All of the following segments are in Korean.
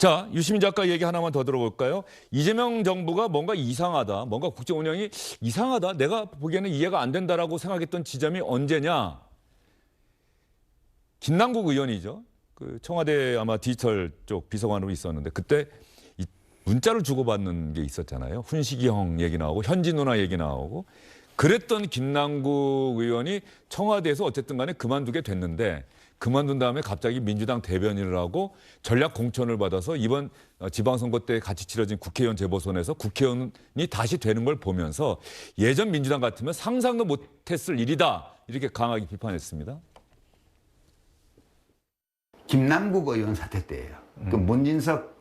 자, 유시민 작가 얘기 하나만 더 들어볼까요? 이재명 정부가 뭔가 이상하다, 뭔가 국정 운영이 이상하다, 내가 보기에는 이해가 안 된다라고 생각했던 지점이 언제냐? 김남국 의원이죠. 그 청와대 아마 디지털 쪽 비서관으로 있었는데 그때 이 문자를 주고받는 게 있었잖아요. 훈식이 형 얘기 나오고 현지 누나 얘기 나오고 그랬던 김남국 의원이 청와대에서 어쨌든 간에 그만두게 됐는데 그만둔 다음에 갑자기 민주당 대변인을 하고 전략 공천을 받아서 이번 지방선거 때 같이 치러진 국회의원 재보선에서 국회의원이 다시 되는 걸 보면서 예전 민주당 같으면 상상도 못했을 일이다. 이렇게 강하게 비판했습니다. 김남국 의원 사태 때예요. 그 문진석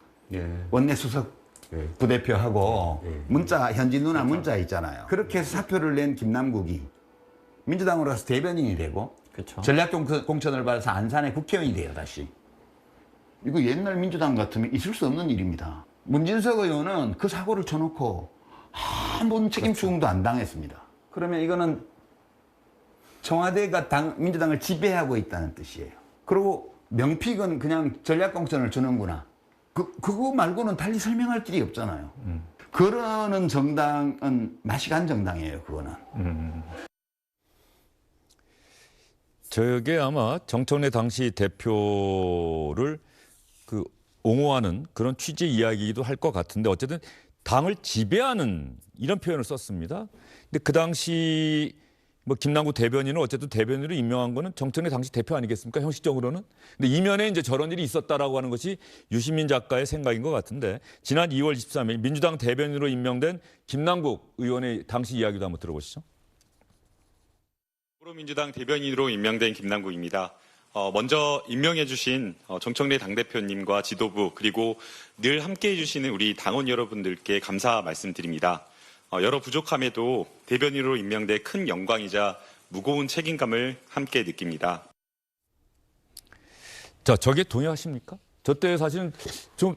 원내수석 부대표하고 문자 현지 누나 문자 있잖아요. 그렇게 해서 사표를 낸 김남국이 민주당으로 가서 대변인이 되고 그쵸. 전략 공천을 받아서 안산의 국회의원이 돼요 다시. 이거 옛날 민주당 같으면 있을 수 없는 일입니다. 문진석 의원은 그 사고를 쳐놓고 한 번 책임 추궁도 안 당했습니다. 그러면 이거는 청와대가 민주당을 지배하고 있다는 뜻이에요. 그리고 명픽은 그냥 전략 공천을 주는구나. 그거 말고는 달리 설명할 길이 없잖아요. 그러는 정당은 맛이 간 정당이에요, 그거는. 저게 아마 정청래 당시 대표를 그 옹호하는 그런 취지 이야기이기도 할 것 같은데 어쨌든 당을 지배하는 이런 표현을 썼습니다. 근데 그 당시 뭐 김남국 대변인을 어쨌든 대변인으로 임명한 거는 정청래 당시 대표 아니겠습니까? 형식적으로는. 근데 이면에 이제 저런 일이 있었다라고 하는 것이 유시민 작가의 생각인 것 같은데 지난 2월 23일 민주당 대변인으로 임명된 김남국 의원의 당시 이야기도 한번 들어보시죠. 더불어민주당 대변인으로 임명된 김남국입니다. 먼저 임명해 주신 정청래 당대표님과 지도부 그리고 늘 함께해 주시는 우리 당원 여러분들께 감사 말씀드립니다. 여러 부족함에도 대변인으로 임명돼 큰 영광이자 무거운 책임감을 함께 느낍니다. 자, 저게 동의하십니까? 저 때 사실은 좀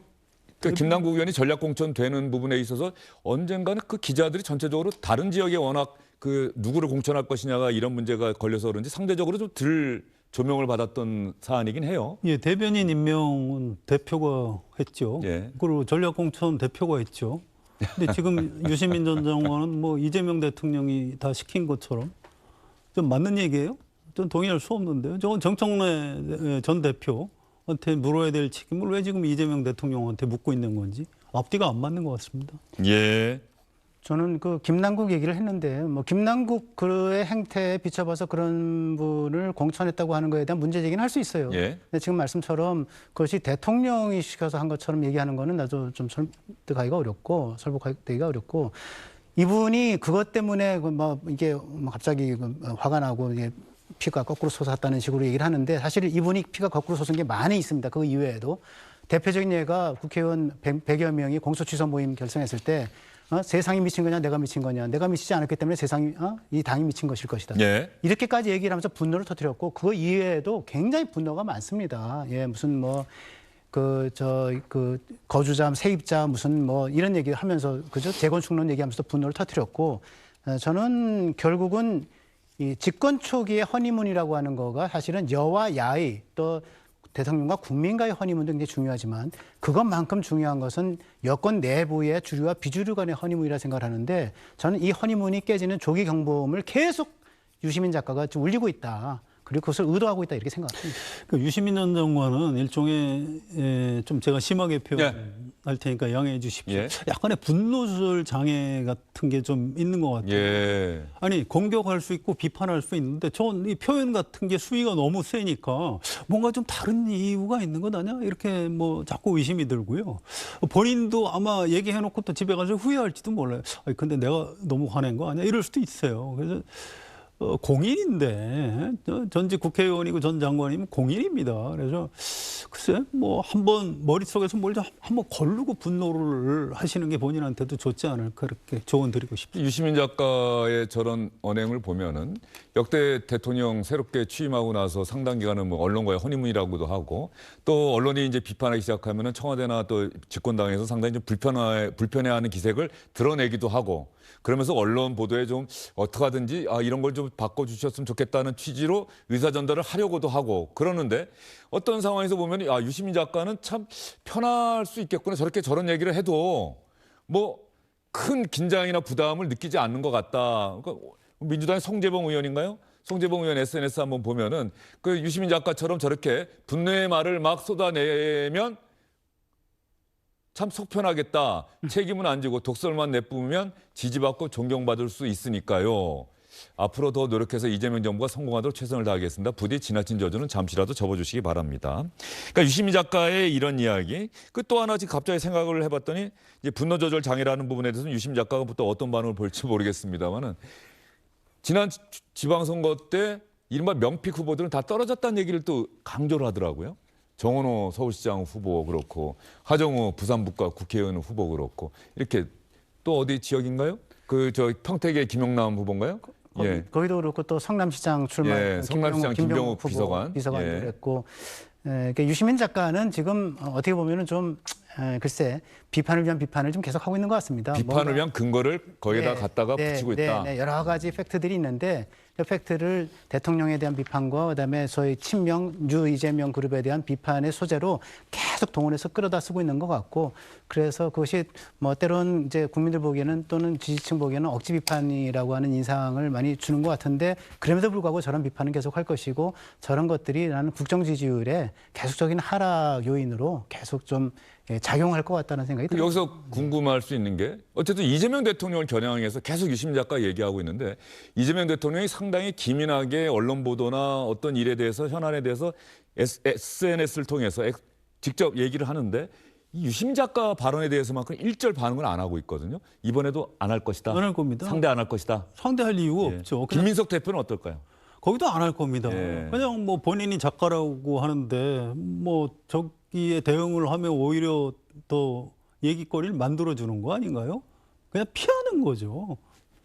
김남국 의원이 전략 공천 되는 부분에 있어서 언젠가는 그 기자들이 전체적으로 다른 지역에 워낙 그 누구를 공천할 것이냐가 이런 문제가 걸려서 그런지 상대적으로 좀 덜 조명을 받았던 사안이긴 해요. 예, 대변인 임명은 대표가 했죠. 예. 그리고 전략 공천 대표가 했죠. 근데 지금 유시민 전 장관은 뭐 이재명 대통령이 다 시킨 것처럼 좀 맞는 얘기예요? 좀 동의할 수 없는데요. 저건 정청래 전 대표한테 물어야 될 책임을 왜 지금 이재명 대통령한테 묻고 있는 건지 앞뒤가 안 맞는 것 같습니다. 예. 저는 그 김남국 얘기를 했는데 뭐 김남국 그의 행태에 비춰봐서 그런 분을 공천했다고 하는 거에 대한 문제 제기는 할 수 있어요. 예. 근데 지금 말씀처럼 그것이 대통령이 시켜서 한 것처럼 얘기하는 거는 나도 좀 설득하기가 어렵고 설득하기가 어렵고 이분이 그것 때문에 뭐 이게 갑자기 화가 나고 이게 피가 거꾸로 솟았다는 식으로 얘기를 하는데 사실 이분이 피가 거꾸로 솟은 게 많이 있습니다. 그 이외에도 대표적인 예가 국회의원 100여 명이 공소취소 모임 결성했을 때 세상이 미친 거냐 내가 미친 거냐 내가 미치지 않았기 때문에 세상이 이 당이 미친 것일 것이다. 예. 이렇게까지 얘기를 하면서 분노를 터뜨렸고 그거 이외에도 굉장히 분노가 많습니다. 예, 무슨 뭐 거주자, 세입자 무슨 뭐 이런 얘기 하면서 그죠? 재건축론 얘기하면서 분노를 터뜨렸고 저는 결국은 이 집권 초기의 허니문이라고 하는 거가 사실은 여와 야의 또 대통령과 국민과의 허니문도 굉장히 중요하지만 그것만큼 중요한 것은 여권 내부의 주류와 비주류 간의 허니문이라 생각을 하는데 저는 이 허니문이 깨지는 조기 경보음을 계속 유시민 작가가 좀 울리고 있다. 그리고 그것을 의도하고 있다 이렇게 생각합니다. 그 유시민 전 장관은 일종의 좀 제가 심하게 표현할 테니까 양해해 주십시오. 예. 약간의 분노술 장애 같은 게 좀 있는 것 같아요. 예. 아니 공격할 수 있고 비판할 수 있는데 전 이 표현 같은 게 수위가 너무 세니까 뭔가 좀 다른 이유가 있는 것 아니야? 이렇게 뭐 자꾸 의심이 들고요. 본인도 아마 얘기해놓고 또 집에 가서 후회할지도 몰라요. 아니 근데 내가 너무 화낸 거 아니야? 이럴 수도 있어요. 그래서 공인인데 전직 국회의원이고 전 장관이면 공인입니다. 그래서 글쎄 뭐 한번 머릿속에서 뭘 좀 한번 걸르고 분노를 하시는 게 본인한테도 좋지 않을까 그렇게 조언 드리고 싶습니다. 유시민 작가의 저런 언행을 보면은 역대 대통령 새롭게 취임하고 나서 상당 기간은 뭐 언론과의 허니문이라고도 하고 또 언론이 이제 비판하기 시작하면은 청와대나 또 집권당에서 상당히 좀 불편해하는 기색을 드러내기도 하고 그러면서 언론 보도에 좀 어떻게 하든지 이런 걸 좀 바꿔주셨으면 좋겠다는 취지로 의사 전달을 하려고도 하고 그러는데 어떤 상황에서 보면 아, 유시민 작가는 참 편할 수 있겠구나. 저렇게 저런 얘기를 해도 뭐 큰 긴장이나 부담을 느끼지 않는 것 같다. 그러니까 민주당의 송재봉 의원인가요? 송재봉 의원 SNS 한번 보면은 그 유시민 작가처럼 저렇게 분노의 말을 막 쏟아내면 참 속편하겠다. 책임은 안 지고 독설만 내뿜으면 지지받고 존경받을 수 있으니까요. 앞으로 더 노력해서 이재명 정부가 성공하도록 최선을 다하겠습니다. 부디 지나친 저주는 잠시라도 접어주시기 바랍니다. 그러니까 유시민 작가의 이런 이야기. 그 또 하나 지금 갑자기 생각을 해봤더니 이제 분노 조절 장애라는 부분에 대해서는 유시민 작가가 또 어떤 반응을 볼지 모르겠습니다만은 지난 지방선거 때 이른바 명픽 후보들은 다 떨어졌다는 얘기를 또 강조를 하더라고요. 정원호 서울시장 후보 그렇고 하정우 부산북과 국회의원 후보 그렇고 이렇게 또 어디 지역인가요? 그 저 평택의 김용남 후보인가요? 거기도 그렇고 또 성남시장 출마 예, 성남시장 김병욱 비서관도 그랬고 그러니까 유시민 작가는 지금 어떻게 보면은 좀 글쎄 비판을 위한 비판을 좀 계속 하고 있는 것 같습니다. 비판을 위한 근거를 거기다 갖다가 붙이고 있다. 네, 여러 가지 팩트들이 있는데 그 팩트를 대통령에 대한 비판과 그다음에 소위 친명 유 이재명 그룹에 대한 비판의 소재로 계속 동원해서 끌어다 쓰고 있는 것 같고 그래서 그것이 뭐 때론 이제 국민들 보기에는 또는 지지층 보기에는 억지 비판이라고 하는 인상을 많이 주는 것 같은데 그럼에도 불구하고 저런 비판은 계속 할 것이고 저런 것들이 나는 국정 지지율에 계속적인 하락 요인으로 계속 좀 작용할 것 같다는 생각이 듭니다. 여기서 궁금할 수 있는 게 어쨌든 이재명 대통령을 겨냥해서 계속 유시민 작가 얘기하고 있는데 이재명 대통령이 상당히 기민하게 언론 보도나 어떤 일에 대해서 현안에 대해서 SNS를 통해서 직접 얘기를 하는데 이 유시민 작가 발언에 대해서만큼 일절 반응을 안 하고 있거든요. 이번에도 안 할 것이다. 안 할 겁니다. 상대 안 할 것이다. 상대할 이유가 예. 없죠. 그냥 김민석 대표는 어떨까요? 거기도 안 할 겁니다. 예. 그냥 뭐 본인이 작가라고 하는데 뭐 저기에 대응을 하면 오히려 더 얘기거리를 만들어주는 거 아닌가요? 그냥 피하는 거죠.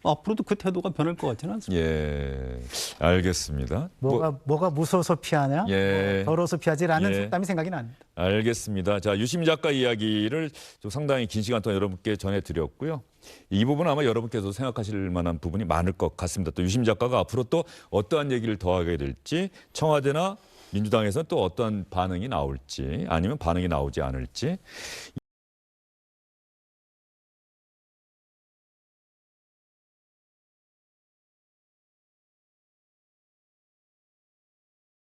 앞으로도 그 태도가 변할 것 같지는 않습니다. 예, 알겠습니다. 뭐가 무서워서 피하냐? 예. 더러워서 피하지라는 예. 속담이 생각이 납니다. 알겠습니다. 자, 유시민 작가 이야기를 좀 상당히 긴 시간 동안 여러분께 전해드렸고요. 이 부분은 아마 여러분께서 생각하실 만한 부분이 많을 것 같습니다. 또 유시민 작가가 앞으로 또 어떠한 얘기를 더 하게 될지 청와대나 민주당에서는 또 어떤 반응이 나올지 아니면 반응이 나오지 않을지